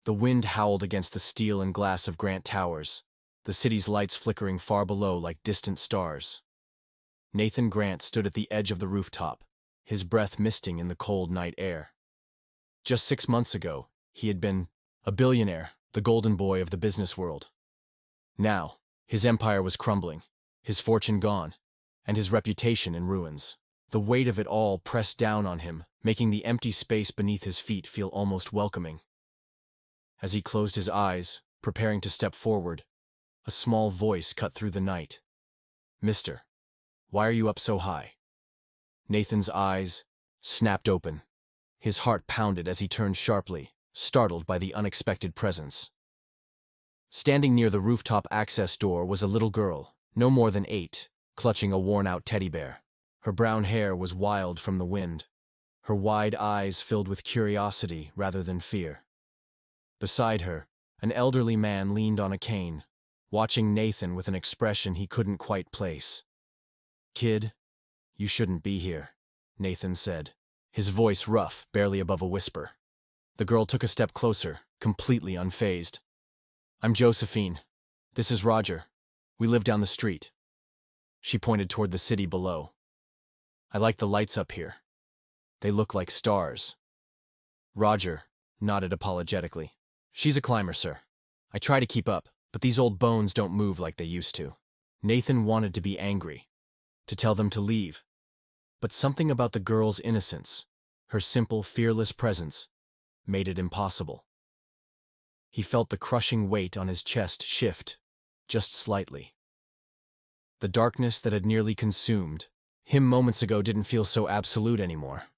The wind howled against the steel and glass of Grant Towers, the city's lights flickering far below like distant stars. Nathan Grant stood at the edge of the rooftop, his breath misting in the cold night air. Just 6 months ago, he had been a billionaire, the golden boy of the business world. Now, his empire was crumbling, his fortune gone, and his reputation in ruins. The weight of it all pressed down on him, making the empty space beneath his feet feel almost welcoming. As he closed his eyes, preparing to step forward, a small voice cut through the night. "Mister, why are you up so high?" Nathan's eyes snapped open. His heart pounded as he turned sharply, startled by the unexpected presence. Standing near the rooftop access door was a little girl, no more than 8, clutching a worn-out teddy bear. Her brown hair was wild from the wind, her wide eyes filled with curiosity rather than fear. Beside her, an elderly man leaned on a cane, watching Nathan with an expression he couldn't quite place. "Kid, you shouldn't be here," Nathan said, his voice rough, barely above a whisper. The girl took a step closer, completely unfazed. "I'm Josephine. This is Roger. We live down the street." She pointed toward the city below. "I like the lights up here. They look like stars." Roger nodded apologetically. "She's a climber, sir. I try to keep up, but these old bones don't move like they used to." Nathan wanted to be angry, to tell them to leave. But something about the girl's innocence, her simple, fearless presence, made it impossible. He felt the crushing weight on his chest shift, just slightly. The darkness that had nearly consumed him moments ago didn't feel so absolute anymore.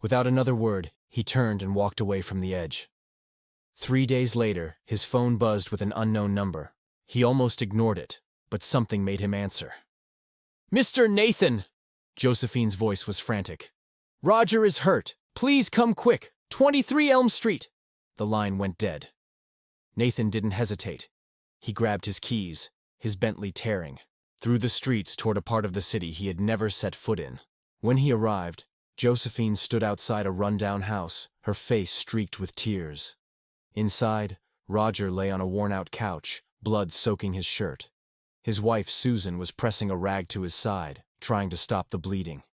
Without another word, he turned and walked away from the edge. 3 days later, his phone buzzed with an unknown number. He almost ignored it, but something made him answer. "Mr. Nathan!" Josephine's voice was frantic. "Roger is hurt. Please come quick. 23 Elm Street." The line went dead. Nathan didn't hesitate. He grabbed his keys, his Bentley tearing through the streets toward a part of the city he had never set foot in. When he arrived, Josephine stood outside a rundown house, her face streaked with tears. Inside, Roger lay on a worn-out couch, blood soaking his shirt. His wife, Susan, was pressing a rag to his side, trying to stop the bleeding.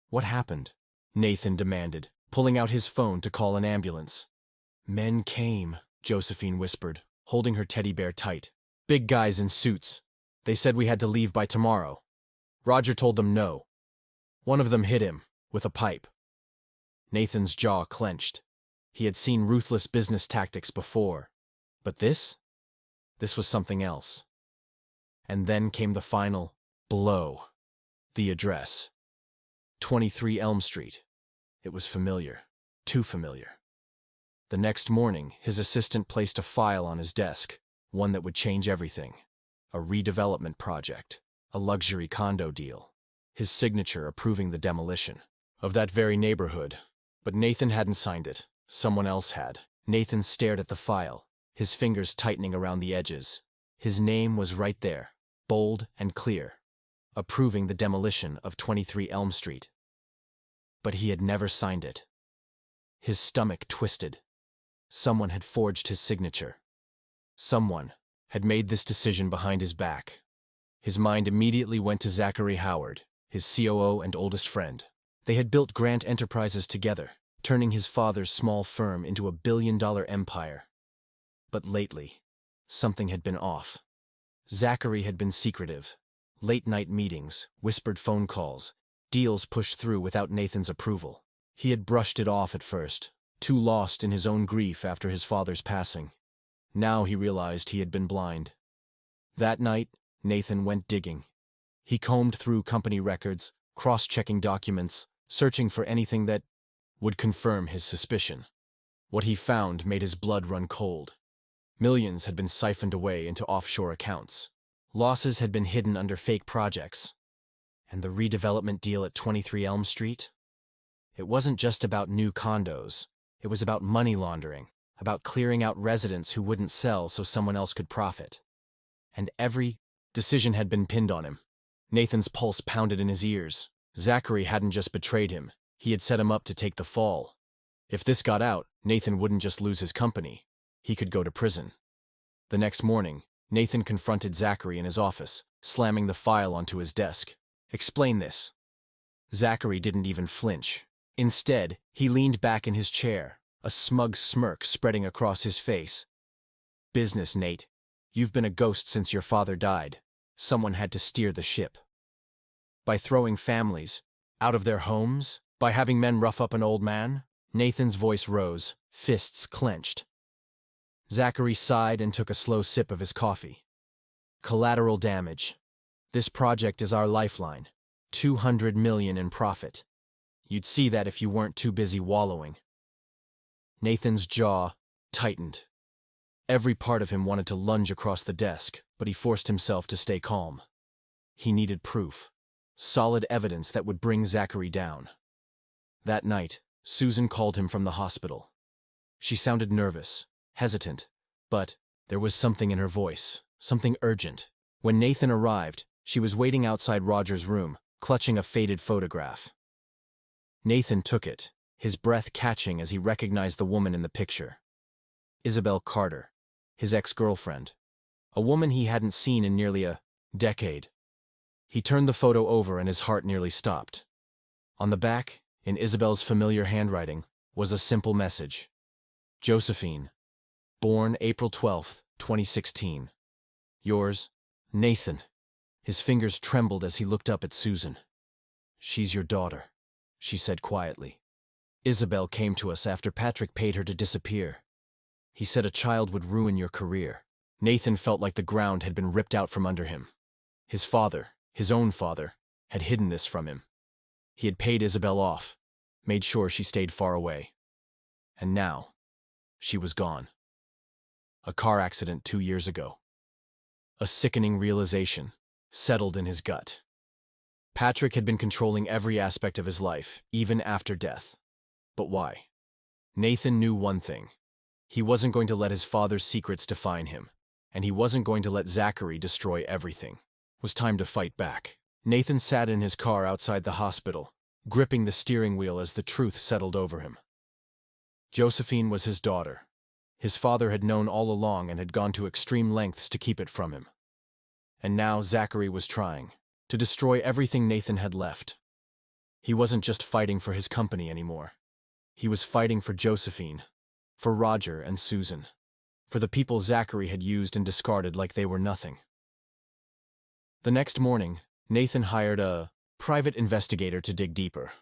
"What happened?" Nathan demanded, pulling out his phone to call an ambulance. "Men came," Josephine whispered, holding her teddy bear tight. "Big guys in suits. They said we had to leave by tomorrow. Roger told them no. One of them hit him with a pipe." Nathan's jaw clenched. He had seen ruthless business tactics before. But this was something else. And then came the final blow. The address. 23 Elm Street. It was familiar. Too familiar. The next morning, his assistant placed a file on his desk, one that would change everything. A redevelopment project. A luxury condo deal. His signature approving the demolition of that very neighborhood. But Nathan hadn't signed it. Someone else had. Nathan stared at the file, his fingers tightening around the edges. His name was right there, bold and clear, approving the demolition of 23 Elm Street. But he had never signed it. His stomach twisted. Someone had forged his signature. Someone had made this decision behind his back. His mind immediately went to Zachary Howard, his COO and oldest friend. They had built Grant Enterprises together, turning his father's small firm into a billion-dollar empire. But lately, something had been off. Zachary had been secretive. Late-night meetings, whispered phone calls, deals pushed through without Nathan's approval. He had brushed it off at first, too lost in his own grief after his father's passing. Now he realized he had been blind. That night, Nathan went digging. He combed through company records, cross-checking documents, searching for anything that would confirm his suspicion. What he found made his blood run cold. Millions had been siphoned away into offshore accounts. Losses had been hidden under fake projects. And the redevelopment deal at 23 Elm Street? It wasn't just about new condos. It was about money laundering, about clearing out residents who wouldn't sell so someone else could profit. And every decision had been pinned on him. Nathan's pulse pounded in his ears. Zachary hadn't just betrayed him. He had set him up to take the fall. If this got out, Nathan wouldn't just lose his company. He could go to prison. The next morning, Nathan confronted Zachary in his office, slamming the file onto his desk. "Explain this." Zachary didn't even flinch. Instead, he leaned back in his chair, a smug smirk spreading across his face. "Business, Nate. You've been a ghost since your father died. Someone had to steer the ship. By throwing families out of their homes? By having men rough up an old man?" Nathan's voice rose, fists clenched. Zachary sighed and took a slow sip of his coffee. "Collateral damage. This project is our lifeline. 200 million in profit. You'd see that if you weren't too busy wallowing." Nathan's jaw tightened. Every part of him wanted to lunge across the desk, but he forced himself to stay calm. He needed proof. Solid evidence that would bring Zachary down. That night, Susan called him from the hospital. She sounded nervous, hesitant, but there was something in her voice, something urgent. When Nathan arrived, she was waiting outside Roger's room, clutching a faded photograph. Nathan took it, his breath catching as he recognized the woman in the picture. Isabel Carter, his ex-girlfriend. A woman he hadn't seen in nearly a decade. He turned the photo over and his heart nearly stopped. On the back, in Isabel's familiar handwriting, was a simple message. "Josephine, born April 12, 2016. Yours, Nathan." His fingers trembled as he looked up at Susan. "She's your daughter," she said quietly. "Isabel came to us after Patrick paid her to disappear. He said a child would ruin your career." Nathan felt like the ground had been ripped out from under him. His father, his own father, had hidden this from him. He had paid Isabel off, made sure she stayed far away. And now, she was gone. A car accident 2 years ago. A sickening realization settled in his gut. Patrick had been controlling every aspect of his life, even after death. But why? Nathan knew one thing. He wasn't going to let his father's secrets define him, and he wasn't going to let Zachary destroy everything. It was time to fight back. Nathan sat in his car outside the hospital, gripping the steering wheel as the truth settled over him. Josephine was his daughter. His father had known all along and had gone to extreme lengths to keep it from him. And now Zachary was trying to destroy everything Nathan had left. He wasn't just fighting for his company anymore. He was fighting for Josephine, for Roger and Susan, for the people Zachary had used and discarded like they were nothing. The next morning, Nathan hired a private investigator to dig deeper.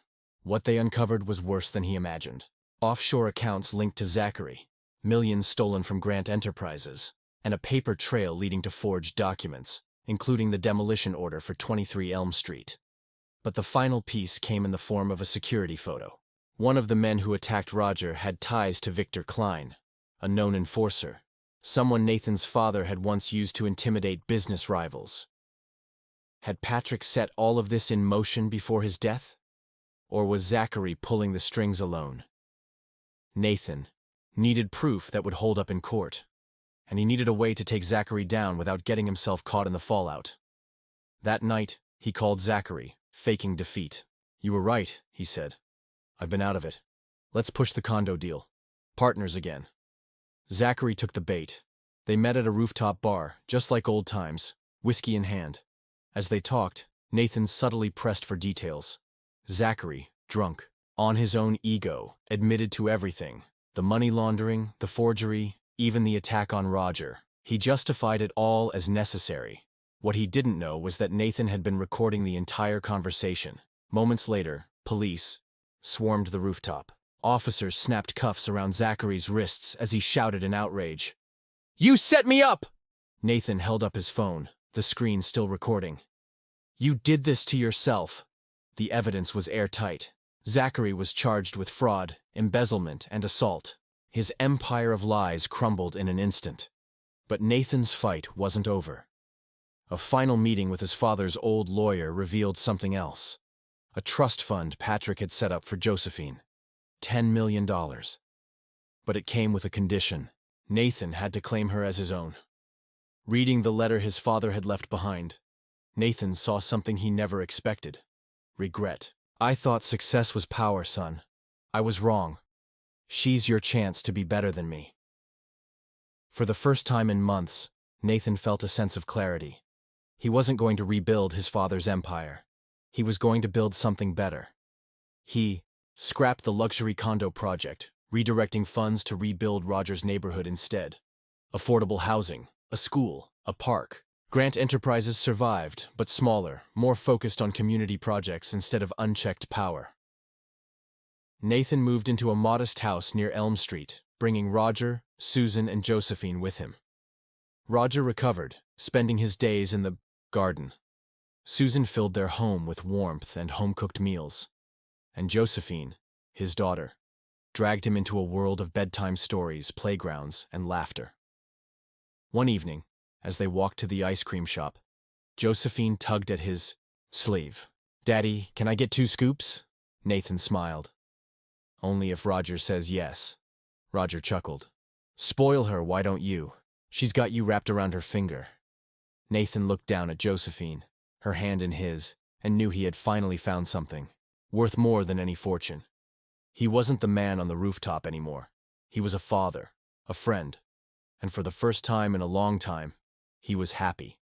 What they uncovered was worse than he imagined. Offshore accounts linked to Zachary, millions stolen from Grant Enterprises, and a paper trail leading to forged documents, including the demolition order for 23 Elm Street. But the final piece came in the form of a security photo. One of the men who attacked Roger had ties to Victor Klein, a known enforcer, someone Nathan's father had once used to intimidate business rivals. Had Patrick set all of this in motion before his death? Or was Zachary pulling the strings alone? Nathan needed proof that would hold up in court, and he needed a way to take Zachary down without getting himself caught in the fallout. That night, he called Zachary, faking defeat. "You were right," he said. "I've been out of it. Let's push the condo deal. Partners again." Zachary took the bait. They met at a rooftop bar, just like old times, whiskey in hand. As they talked, Nathan subtly pressed for details. Zachary, drunk, on his own ego, admitted to everything. The money laundering, the forgery, even the attack on Roger. He justified it all as necessary. What he didn't know was that Nathan had been recording the entire conversation. Moments later, police swarmed the rooftop. Officers snapped cuffs around Zachary's wrists as he shouted in outrage. "You set me up!" Nathan held up his phone, the screen still recording. "You did this to yourself." The evidence was airtight. Zachary was charged with fraud, embezzlement, and assault. His empire of lies crumbled in an instant. But Nathan's fight wasn't over. A final meeting with his father's old lawyer revealed something else. A trust fund Patrick had set up for Josephine. $10 million. But it came with a condition. Nathan had to claim her as his own. Reading the letter his father had left behind, Nathan saw something he never expected. Regret. "I thought success was power, son. I was wrong. She's your chance to be better than me. For the first time in months, Nathan felt a sense of clarity. He wasn't going to rebuild his father's empire. He was going to build something better. He scrapped the luxury condo project, redirecting funds to rebuild Roger's neighborhood instead. Affordable housing, a school, a park. Grant Enterprises survived, but smaller, more focused on community projects instead of unchecked power. Nathan moved into a modest house near Elm Street, bringing Roger, Susan, and Josephine with him. Roger recovered, spending his days in the garden. Susan filled their home with warmth and home-cooked meals. And Josephine, his daughter, dragged him into a world of bedtime stories, playgrounds, and laughter. One evening, as they walked to the ice cream shop, Josephine tugged at his sleeve. "Daddy, can I get 2 scoops?" Nathan smiled. "Only if Roger says yes." Roger chuckled. "Spoil her, why don't you? She's got you wrapped around her finger." Nathan looked down at Josephine, her hand in his, and knew he had finally found something, worth more than any fortune. He wasn't the man on the rooftop anymore. He was a father, a friend, and for the first time in a long time, he was happy.